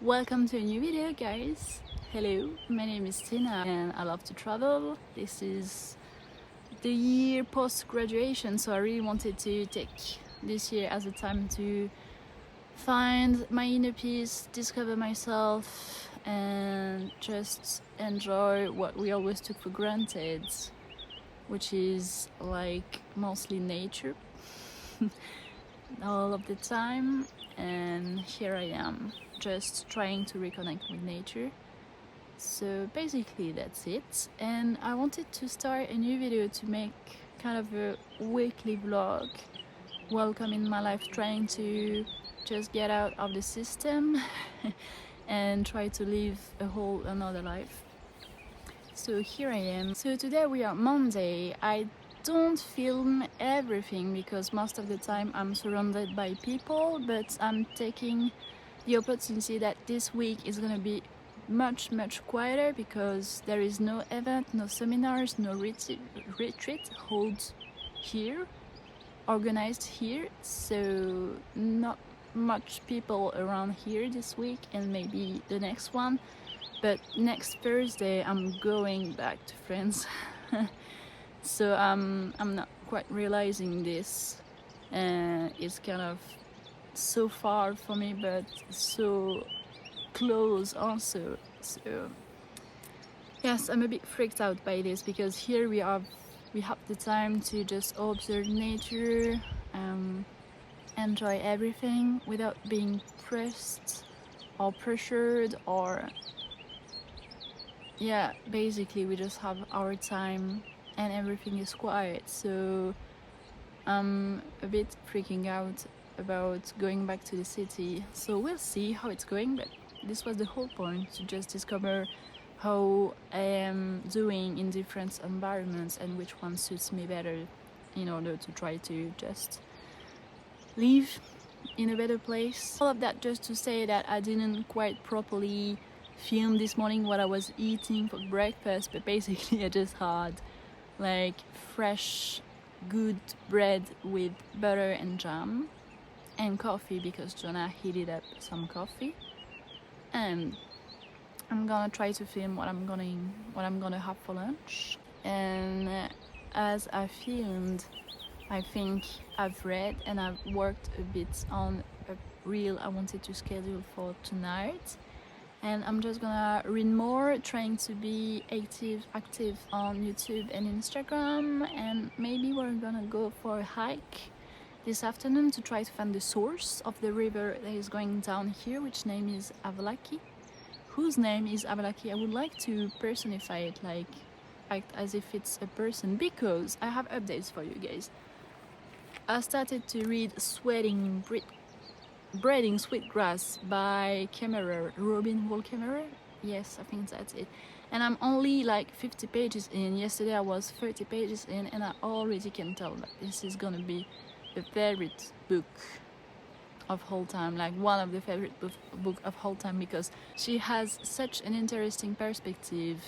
Welcome to a new video, guys. Hello, my name is Tina and I love to travel. This is the year post-graduation, so I really wanted to take this year as a time to find my inner peace, discover myself, and just enjoy what we always took for granted, which is like mostly nature all of the time. And here I am, just trying to reconnect with nature. So basically that's it, and I wanted to start a new video to make kind of a weekly vlog. Welcome in my life, trying to just get out of the system and try to live a whole another life. So here I am. So today we are Monday. I don't film everything because most of the time I'm surrounded by people, but I'm taking the opportunity that this week is gonna be much quieter because there is no event, no seminars, no retreat held here, organized here, so not much people around here this week and maybe the next one. But next Thursday I'm going back to France. So I'm not quite realizing this, and it's kind of so far for me but so close also. So yes, I'm a bit freaked out by this because here we have the time to just observe nature, enjoy everything without being pressed or pressured, or yeah, basically we just have our time and everything is quiet. So I'm a bit freaking out about going back to the city, so we'll see how it's going. But this was the whole point, to just discover how I am doing in different environments and which one suits me better, in order to try to just live in a better place. All of that just to say that I didn't quite properly film this morning what I was eating for breakfast, but basically I just had like fresh good bread with butter and jam and coffee because Jonah heated up some coffee, and I'm gonna try to film what I'm gonna have for lunch. And as I filmed, I think I've read and I've worked a bit on a reel I wanted to schedule for tonight, and I'm just gonna read more, trying to be active on YouTube and Instagram, and maybe we're gonna go for a hike this afternoon to try to find the source of the river that is going down here, which name is Avalaki. Whose name is Avalaki? I would like to personify it, like act as if it's a person, because I have updates for you guys. I started to read Breeding Sweetgrass by Robin Wall Kemmerer. Yes, I think that's it. And I'm only like 50 pages in. Yesterday I was 30 pages in, and I already can tell that this is gonna be a favorite book of whole time, like one of the favorite book of whole time, because she has such an interesting perspective,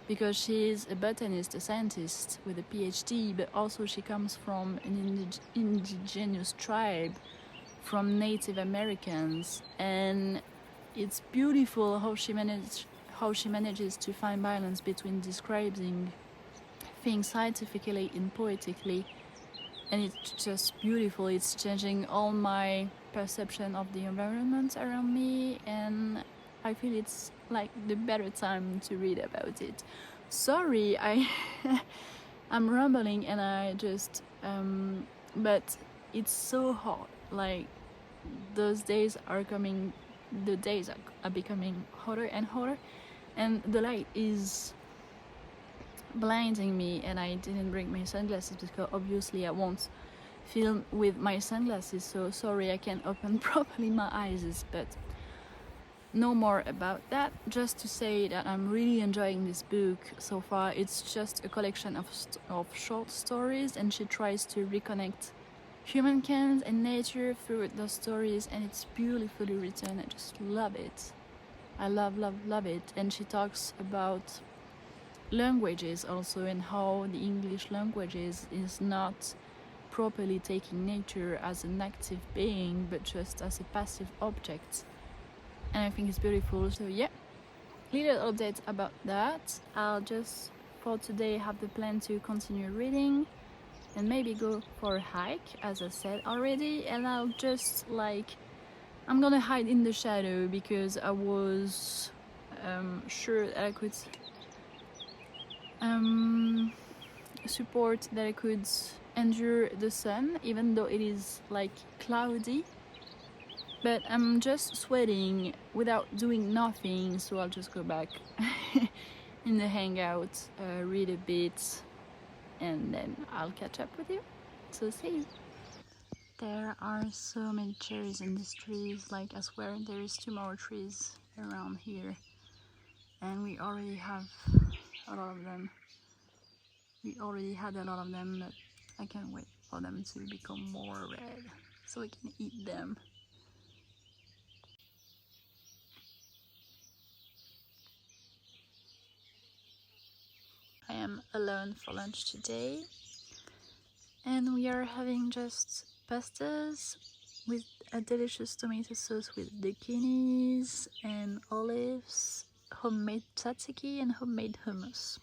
because she is a botanist, a scientist with a PhD, but also she comes from an indigenous tribe, from Native Americans, and it's beautiful how she manages to find balance between describing things scientifically and poetically, and it's just beautiful. It's changing all my perception of the environment around me, and I feel it's like the better time to read about it. Sorry, I'm rambling, and I just but it's so hot. Like, those days are coming, the days are becoming hotter and hotter, and the light is blinding me, and I didn't bring my sunglasses because obviously I won't film with my sunglasses, so sorry I can't open properly my eyes. But no more about that. Just to say that I'm really enjoying this book so far. It's just a collection of short stories, and she tries to reconnect humankind and nature through those stories, and it's beautifully written. I just love it. I love it. And she talks about languages also, and how the English languages is not properly taking nature as an active being but just as a passive object. and I think it's beautiful. So yeah, little update about that. I'll just for today have the plan to continue reading and maybe go for a hike, as I said already. And I'll just I'm gonna hide in the shadow because I was sure that I could support, that I could endure the sun even though it is cloudy. But I'm just sweating without doing nothing, so I'll just go back in the hangout, read a bit, and then I'll catch up with you. So see you. There are so many cherries in these trees, I swear there is 2 more trees around here, and we already have a lot of them. We already had a lot of them, but I can't wait for them to become more red so we can eat them. I am alone for lunch today, and we are having just pastas with a delicious tomato sauce with zucchinis and olives, homemade tzatziki and homemade hummus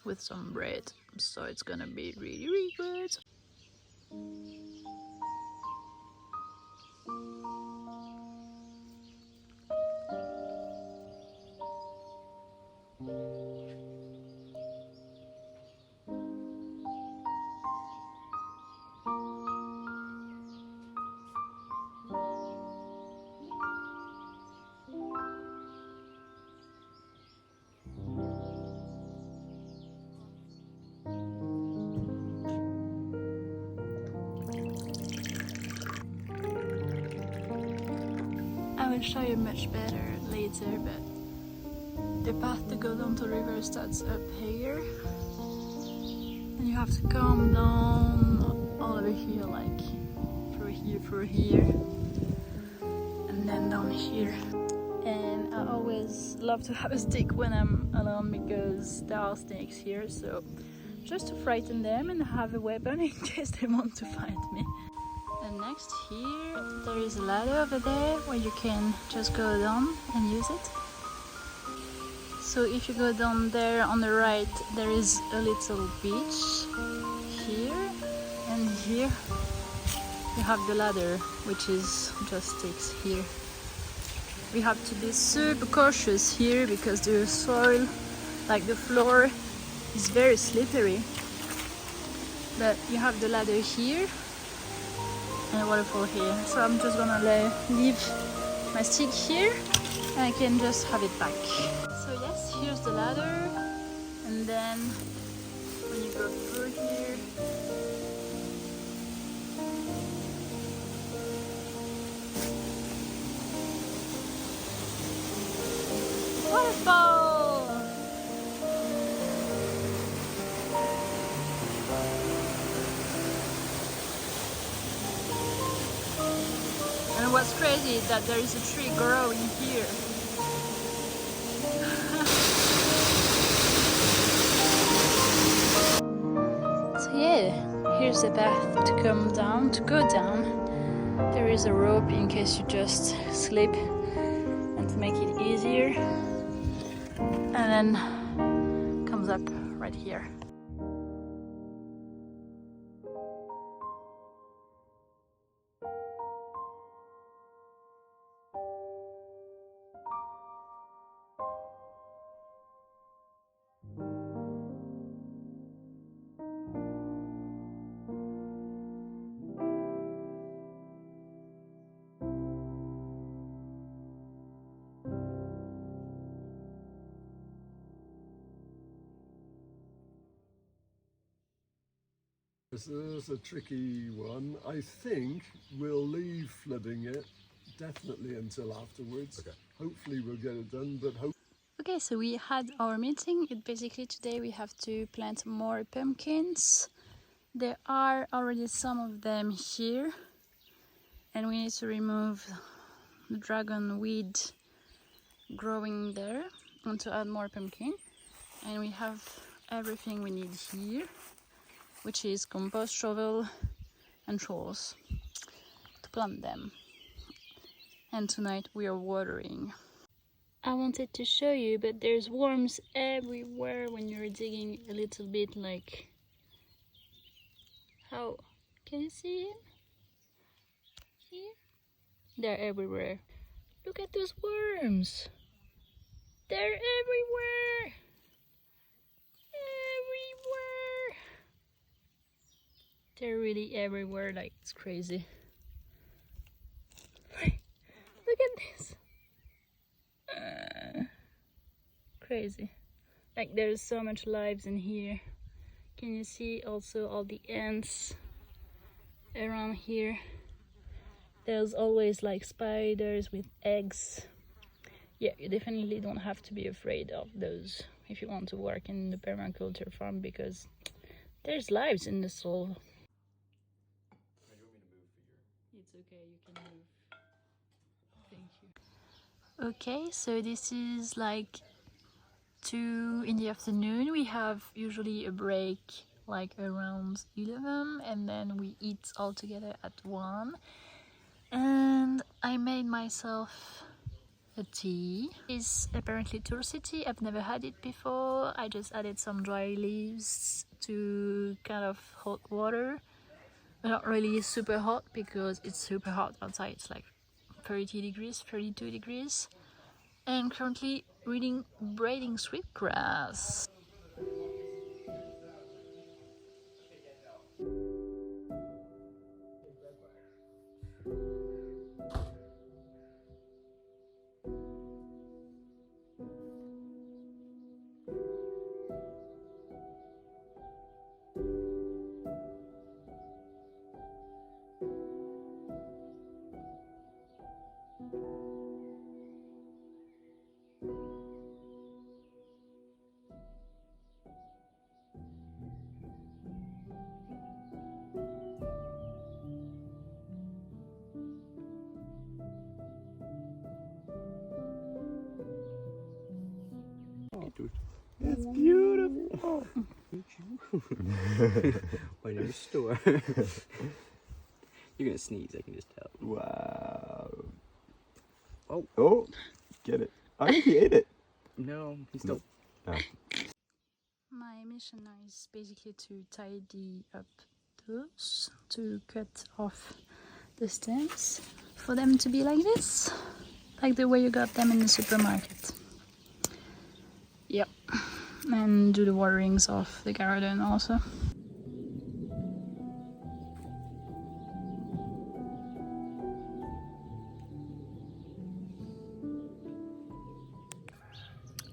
with some bread, so it's gonna be really, really good. I will show you much better later, but the path to go down to the river starts up here, and you have to come down all over here, through here, and then down here. And I always love to have a stick when I'm alone because there are snakes here, so just to frighten them and have a weapon in case they want to find me. And next here there is a ladder over there where you can just go down and use it. So if you go down there on the right, there is a little beach here, and here you have the ladder, which is just sticks here. We have to be super cautious here because the soil, the floor, is very slippery. But you have the ladder here and a waterfall here. So I'm just gonna leave my stick here and I can just have it back. So yes, here's the ladder, and then when you go through here, waterfall! And what's crazy is that there is a tree growing here. So yeah, here's the path to come down, to go down. There is a rope in case you just slip, and to make it easier. And then comes up right here. This is a tricky one. I think we'll leave flooding it definitely until afterwards. Okay. Hopefully we'll get it done, but Okay, so we had our meeting. Basically today we have to plant more pumpkins. There are already some of them here, and we need to remove the dragon weed growing there and to add more pumpkin. And we have everything we need here, which is compost, shovel and tools to plant them. And tonight we are watering. I wanted to show you, but there's worms everywhere when you're digging a little bit. Like, how can you see it here? They're everywhere. Look at those worms. They're everywhere. Everywhere. They're really everywhere. Like, it's crazy. Look at this. Crazy. Like, there's so much lives in here. Can you see also all the ants around here? There's always like spiders with eggs. Yeah, you definitely don't have to be afraid of those if you want to work in the permaculture farm, because there's lives in the soil. It's okay, you can move. Thank you. Okay, so this is like 2 in the afternoon. We have usually a break like around 11, and then we eat all together at 1. And I made myself a tea. It's apparently tulsi tea. I've never had it before. I just added some dry leaves to kind of hot water. Not really super hot because it's super hot outside. It's like 30 degrees, 32 degrees. And currently braiding sweetgrass. It's beautiful. Why never store? You're gonna sneeze, I can just tell. Wow. Oh. Oh, get it. I think he ate it. No, he's still. Oh. My mission now is basically to tidy up those, to cut off the stems for them to be like this, like the way you got them in the supermarket. Yep, and do the waterings of the garden also.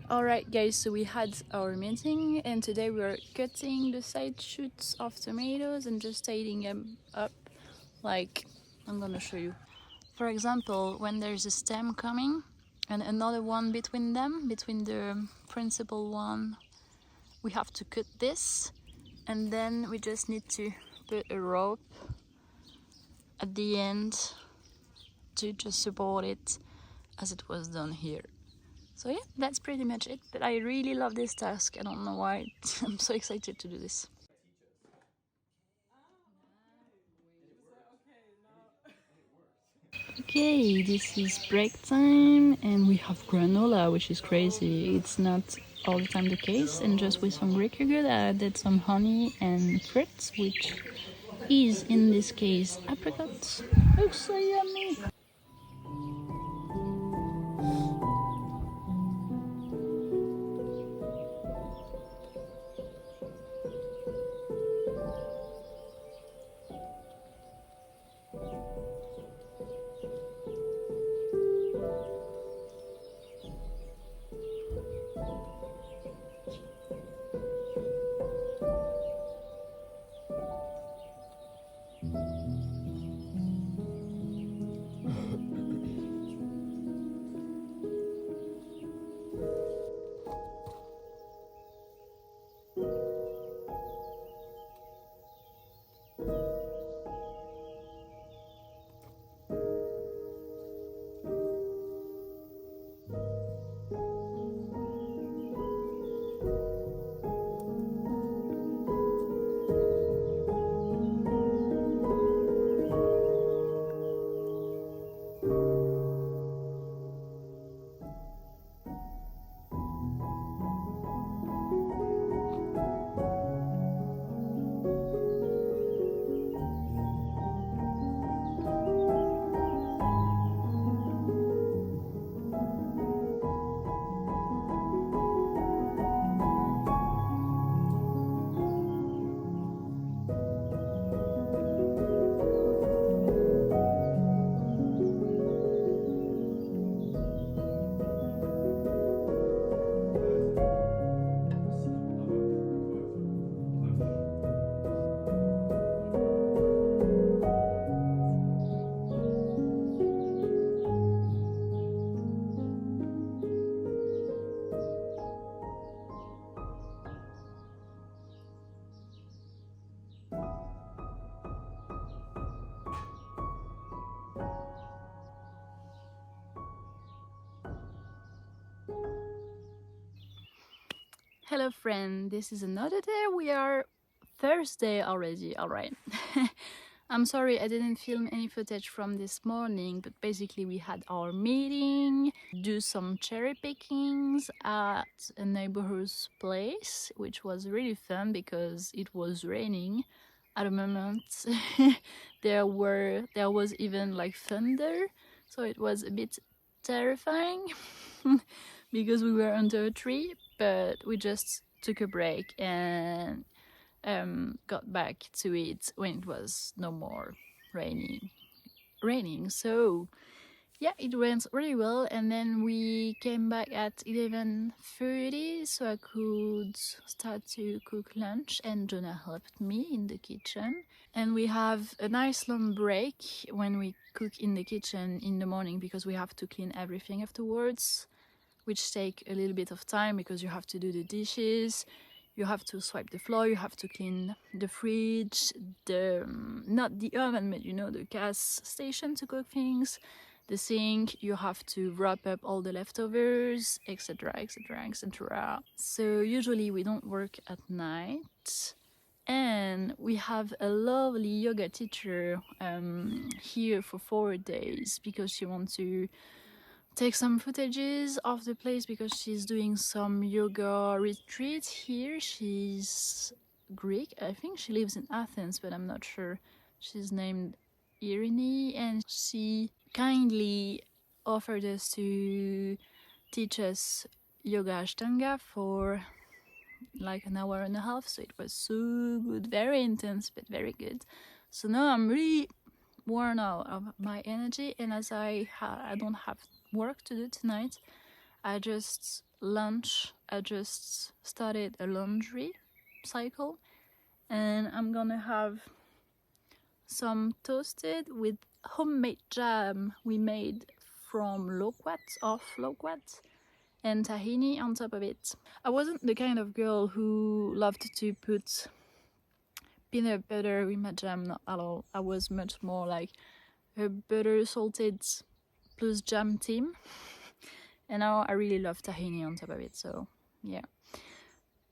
Alright guys, so we had our meeting and today we are cutting the side shoots of tomatoes and just tidying them up. Like, I'm gonna show you. For example, when there's a stem coming and another one between them, between the principal one, we have to cut this, and then we just need to put a rope at the end to just support it as it was done here. So yeah, that's pretty much it, but I really love this task. I don't know why. I'm so excited to do this. Okay, this is break time and we have granola, which is crazy. It's not all the time the case, and just with some Greek yogurt I added some honey and fruits, which is in this case apricots. Oh, so yummy! Hello friend, this is another day. We are Thursday already, alright. I'm sorry I didn't film any footage from this morning, but basically we had our meeting, do some cherry pickings at a neighborhood's place, which was really fun because it was raining at the moment. there was even like thunder, so it was a bit terrifying because we were under a tree, but we just took a break and got back to it when it was no more raining. So yeah, it went really well, and then we came back at 11:30 so I could start to cook lunch, and Jonah helped me in the kitchen. And we have a nice long break when we cook in the kitchen in the morning because we have to clean everything afterwards, which take a little bit of time because you have to do the dishes, you have to swipe the floor, you have to clean the fridge, not the oven, but you know, the gas station to cook things, the sink, you have to wrap up all the leftovers, etc, etc, etc. So usually we don't work at night. And we have a lovely yoga teacher here for 4 days because she wants to take some footages of the place because she's doing some yoga retreat here. She's Greek, I think she lives in Athens, but I'm not sure. She's named Irene, and she kindly offered us to teach us yoga ashtanga for like an hour and a half, so it was so good, very intense but very good. So now I'm really worn out of my energy, and as I don't have work to do tonight, I just started a laundry cycle, and I'm gonna have some toasted with homemade jam we made from loquat and tahini on top of it. I wasn't the kind of girl who loved to put peanut butter in my jam, not at all. I was much more like a butter salted plus jam team, and now I really love tahini on top of it. So yeah,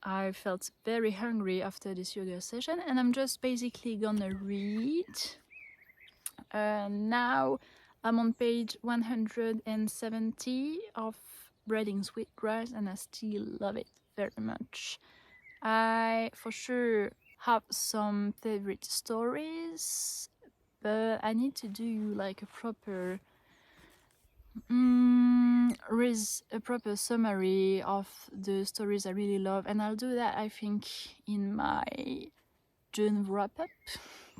I felt very hungry after this yoga session, and I'm just basically gonna read. Now I'm on page 170 of Bread in Sweetgrass, and I still love it very much. I for sure have some favorite stories, but I need to do like a proper summary of the stories I really love, and I'll do that I think in my June wrap-up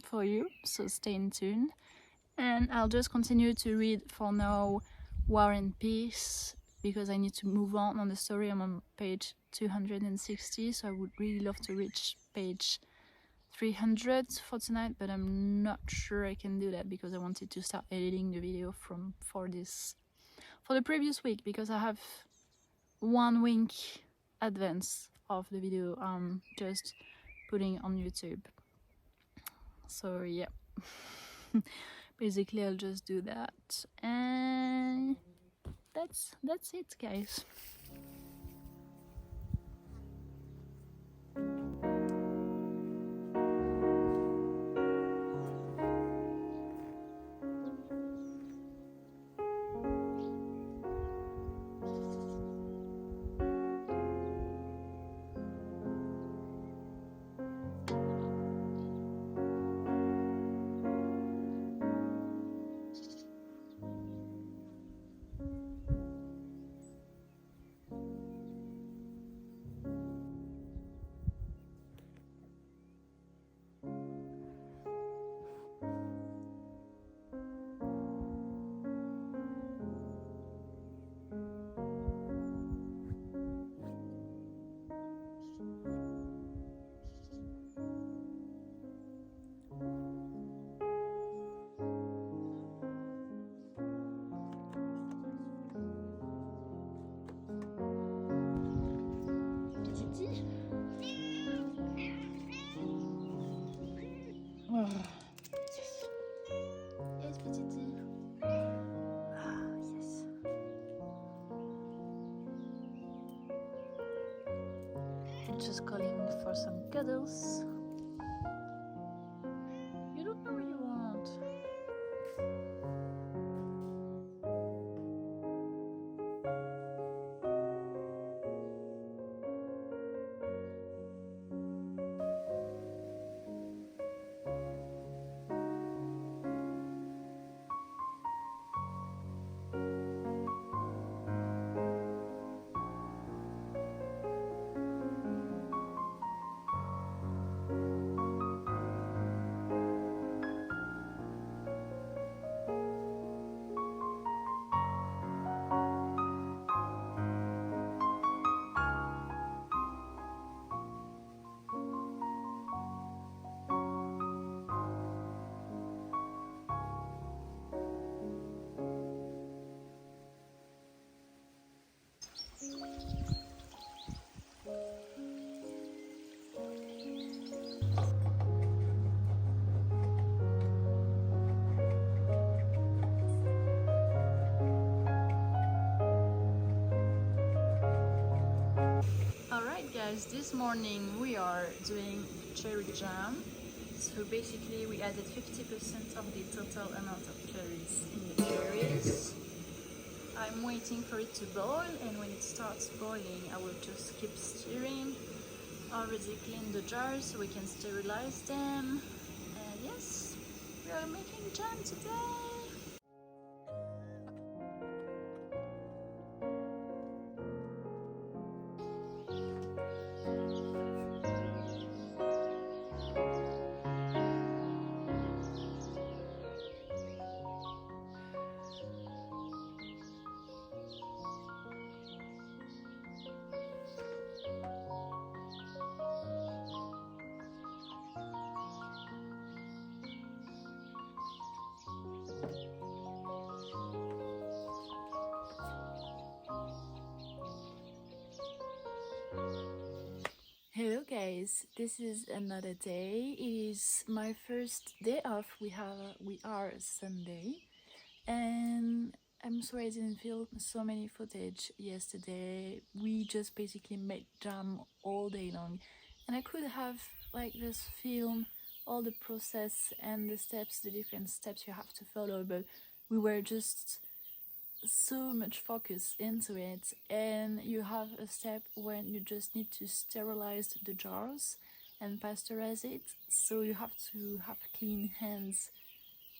for you, so stay tuned. And I'll just continue to read for now War and Peace because I need to move on the story. I'm on page 260, so I would really love to reach page 300 for tonight, but I'm not sure I can do that because I wanted to start editing the video for the previous week, because I have 1 week advance of the video I'm just putting on YouTube. So yeah. Basically I'll just do that, and that's it, guys. just calling for some cuddles. You don't know what you want. Alright guys, this morning we are doing cherry jam. So basically we added 50% of the total amount of cherries in the cherries. I'm waiting for it to boil, and when it starts boiling I will just keep stirring. Already cleaned the jars so we can sterilize them. And yes, we are making jam today! Hello guys, this is another day. It is my first day off. We are Sunday, and I'm sorry I didn't film so many footage yesterday. We just basically made jam all day long, and I could have like just film all the process and the steps, the different steps you have to follow, but we were just so much focus into it, and you have a step when you just need to sterilize the jars and pasteurize it, so you have to have clean hands,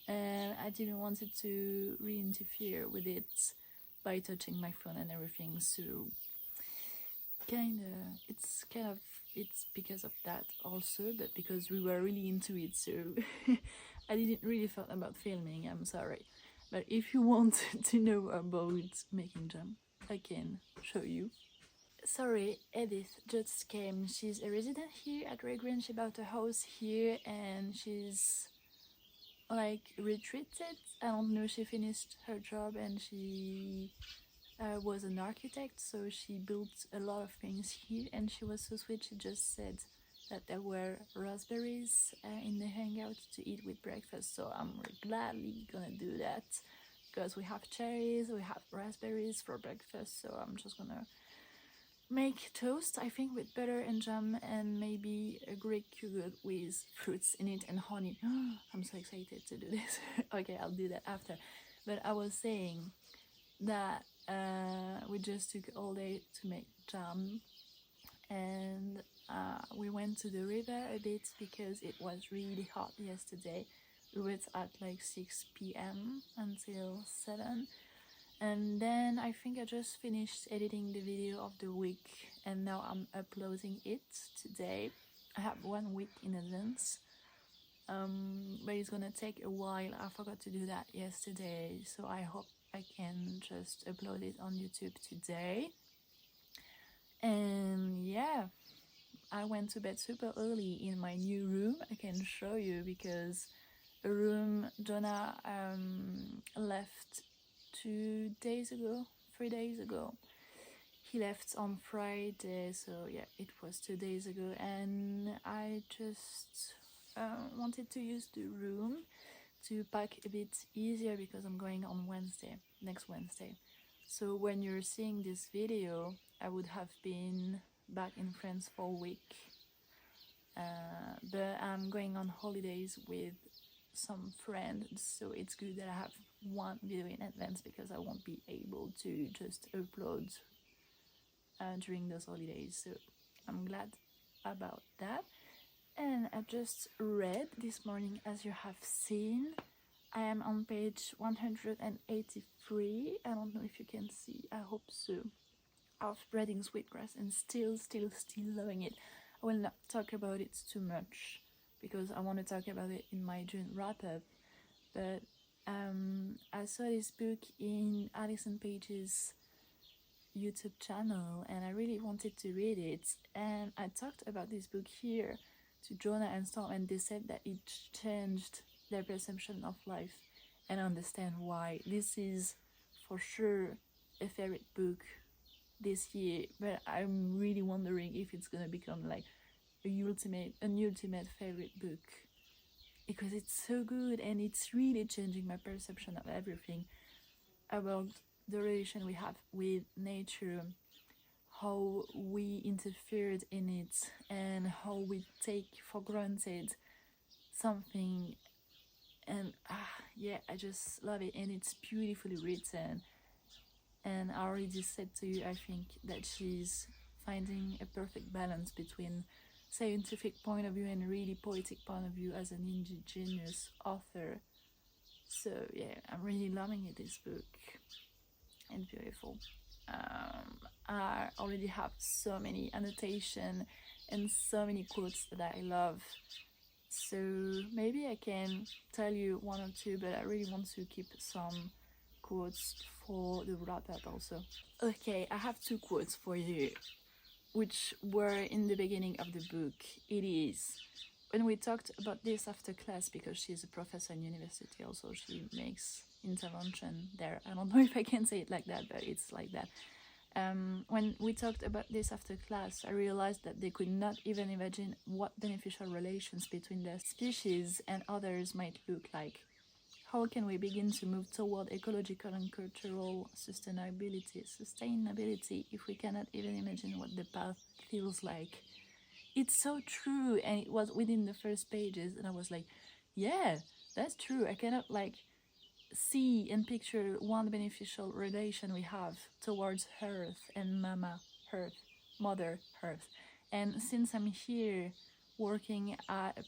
and I didn't want it to really interfere with it by touching my phone and everything, so it's because of that also, but because we were really into it, so I didn't really thought about filming, I'm sorry. But if you want to know about making jam, I can show you. Sorry, Edith just came. She's a resident here at Regren. She bought a house here and she's like retreated. I don't know, she finished her job and she was an architect, so she built a lot of things here, and she was so sweet. She just said that there were raspberries in the hangout to eat with breakfast, so I'm gladly gonna do that because we have cherries, we have raspberries for breakfast, so I'm just gonna make toast, I think, with butter and jam and maybe a Greek yogurt with fruits in it and honey. I'm so excited to do this. Okay, I'll do that after. But I was saying that we just took all day to make jam, and we went to the river a bit because it was really hot yesterday. We were at like 6 p.m. until 7, and then I think I just finished editing the video of the week, and now I'm uploading it today. I have 1 week in advance, but it's gonna take a while. I forgot to do that yesterday, so I hope I can just upload it on YouTube today. And yeah, I went to bed super early in my new room. I can show you, because a room Jonah left 3 days ago. He left on Friday, so yeah, it was 2 days ago, and I just wanted to use the room to pack a bit easier because I'm going on next Wednesday. So when you're seeing this video, I would have been back in France for a week. But I'm going on holidays with some friends, so it's good that I have one video in advance because I won't be able to just upload during those holidays. So I'm glad about that. And I just read this morning, as you have seen, I am on page 183. I don't know if you can see, I hope so, of Breading Sweetgrass, and still loving it. I will not talk about it too much because I want to talk about it in my June wrap-up. But I saw this book in Alison Page's YouTube channel and I really wanted to read it. And I talked about this book here to Jonah and Storm, and they said that it changed their perception of life, and I understand why. This is for sure a favorite book this year, but I'm really wondering if it's gonna become like an ultimate favorite book, because it's so good and it's really changing my perception of everything about the relation we have with nature, how we interfered in it, and how we take for granted something. And yeah, I just love it, and it's beautifully written. And I already said to you, I think that she's finding a perfect balance between scientific point of view and really poetic point of view as an indigenous author. So yeah, I'm really loving it, this book. And beautiful. I already have so many annotations and so many quotes that I love. So maybe I can tell you one or two, but I really want to keep some quotes for the wrap-up also. Okay, I have two quotes for you, which were in the beginning of the book. It is, when we talked about this after class, because she's a professor in university also, she makes intervention there. I don't know if I can say it like that, but it's like that. When we talked about this after class, I realized that they could not even imagine what beneficial relations between their species and others might look like. How can we begin to move toward ecological and cultural sustainability if we cannot even imagine what the path feels like? It's so true, and it was within the first pages, and I was like, yeah, that's true. I cannot like see and picture one beneficial relation we have towards Earth and Mama Earth, Mother Earth. And since I'm here working at a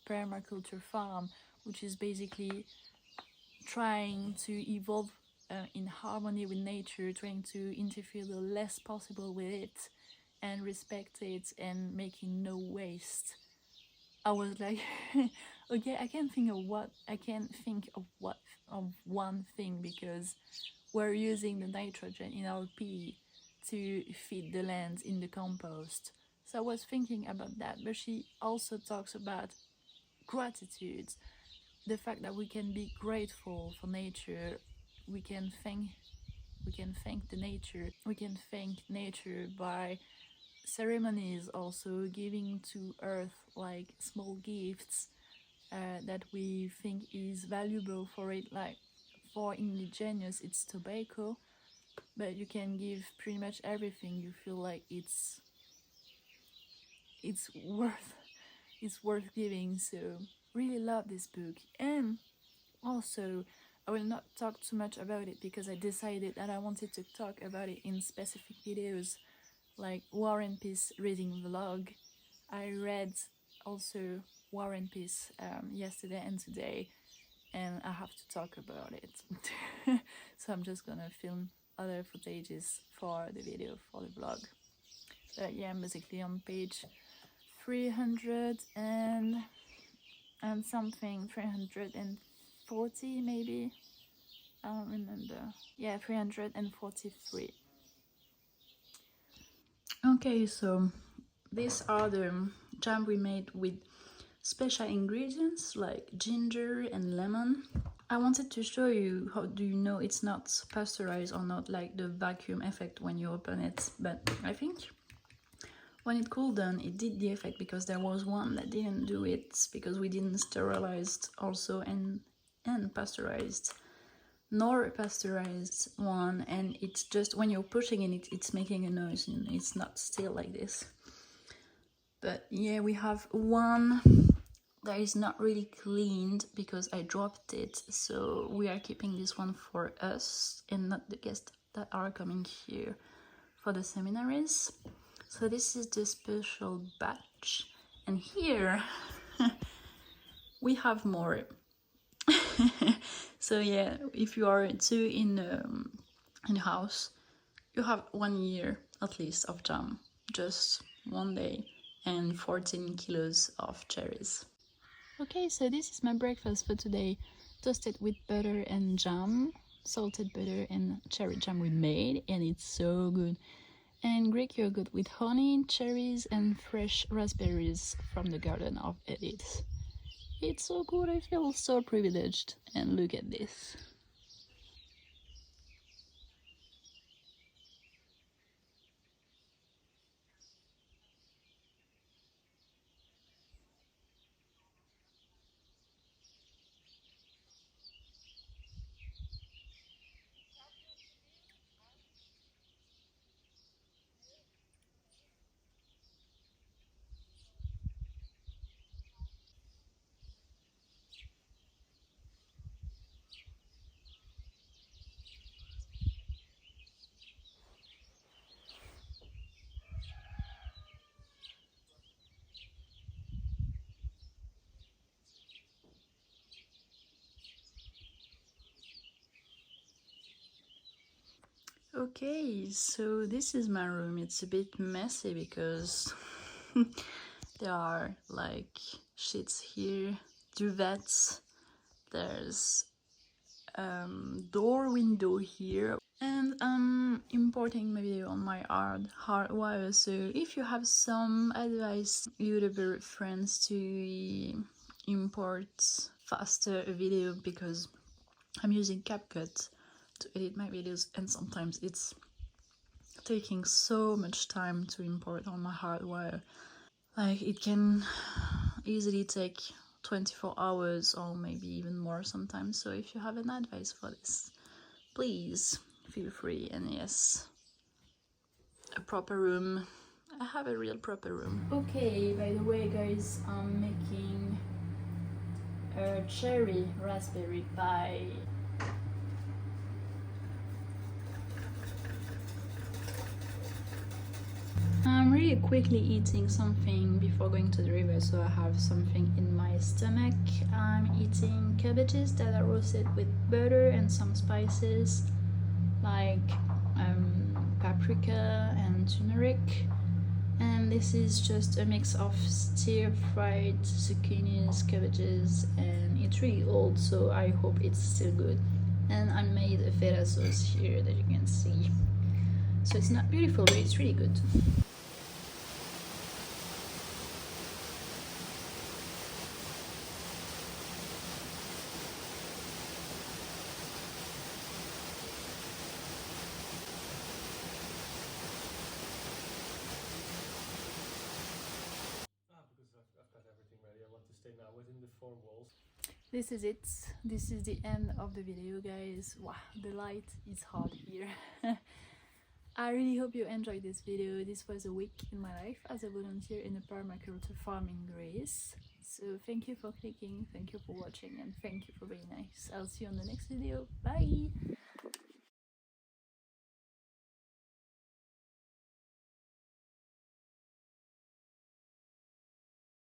permaculture farm, which is basically trying to evolve in harmony with nature, trying to interfere the less possible with it and respect it and making no waste, I was like, okay, I can't think of one thing, because we're using the nitrogen in our pee to feed the land in the compost. So I was thinking about that, but she also talks about gratitude, the fact that we can be grateful for nature. We can thank nature by ceremonies, also giving to earth like small gifts that we think is valuable for it. Like for indigenous, it's tobacco, but you can give pretty much everything you feel like it's worth giving. So really love this book. And also, I will not talk too much about it because I decided that I wanted to talk about it in specific videos, like War and Peace reading vlog. I read also War and Peace yesterday and today, and I have to talk about it. So I'm just gonna film other footages for the video, for the vlog. But yeah, I'm basically on page 300 and something, 340 maybe, I don't remember. Yeah, 343. Okay, so these are the jam we made with special ingredients like ginger and lemon. I wanted to show you how do you know it's not pasteurized or not, like the vacuum effect when you open it. But I think when it cooled down, it did the effect, because there was one that didn't do it because we didn't sterilize also and pasteurized nor pasteurized one, and it's just when you're pushing it, it's making a noise and it's not still like this. But yeah, we have one that is not really cleaned because I dropped it, so we are keeping this one for us and not the guests that are coming here for the seminaries. So this is the special batch, and here we have more. So yeah, if you are two in a house, you have 1 year at least of jam, just one day, and 14 kilos of cherries. Okay, so this is my breakfast for today. Toasted with butter and jam, salted butter and cherry jam we made, and it's so good. And Greek yogurt with honey, cherries, and fresh raspberries from the garden of Edith. It's so good, I feel so privileged. And look at this. Okay, so this is my room. It's a bit messy because there are like sheets here, duvets, there's door window here, and I'm importing my video on my hardwire. So if you have some advice, YouTuber friends, to import faster a video, because I'm using CapCut to edit my videos and sometimes it's taking so much time to import on my hardwire. Like it can easily take 24 hours or maybe even more sometimes. So if you have an advice for this, please feel free. And yes, a proper room. I have a real proper room. Okay, by the way guys, I'm making a cherry raspberry pie. I'm really quickly eating something before going to the river, so I have something in my stomach. I'm eating cabbages that are roasted with butter and some spices like paprika and turmeric. And this is just a mix of stir-fried zucchinis, cabbages, and it's really old, so I hope it's still good. And I made a feta sauce here that you can see. So it's not beautiful, but it's really good. This is it. This is the end of the video, guys. Wow, the light is hard here. I really hope you enjoyed this video. This was a week in my life as a volunteer in a permaculture farm in Greece. So thank you for clicking, thank you for watching, and thank you for being nice. I'll see you on the next video. Bye!